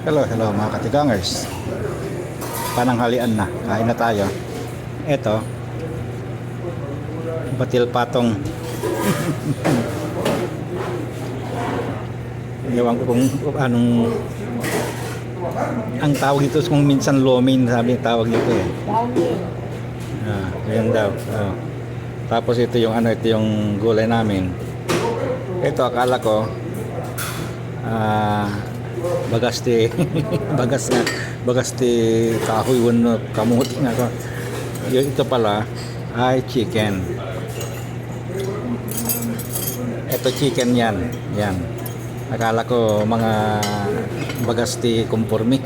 Hello, hello mga katigangers. Pananghalian na. Kain na tayo. Eto, batil patong. Ewan ko kung anong ang tawag dito kung minsan lomin sabi tawag dito eh. Yan daw. Tapos ito yung ito yung gulay namin. Ito akala ko bagasti bagasti kahoy wano kamuti nga ko. Ito pala ay chicken. Ito chicken yan. Akala ko mga bagasti kumpurmi.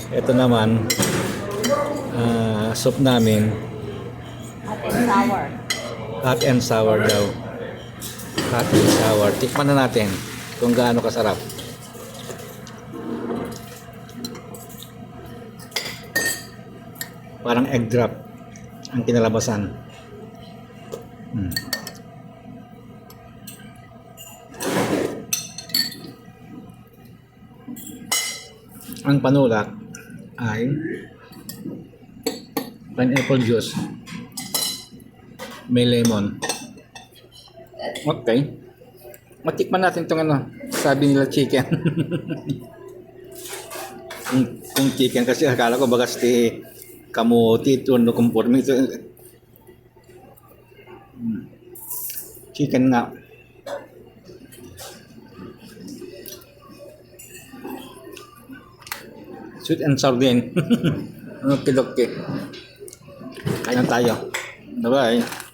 Ito naman soup namin. Hot and sour. Hot and sour daw. Hot and sour. Tikman na natin kung gaano kasarap. Parang egg drop ang kinalabasan. Ang panulak ay pineapple juice. May lemon. Okay. Matikman natin itong sabi nila chicken. kung chicken kasi akala ko bagasti kamuti ito no kumpurmi ito. Chicken nga. Sweet and sour din. Okay. Kain na tayo. Bye-bye.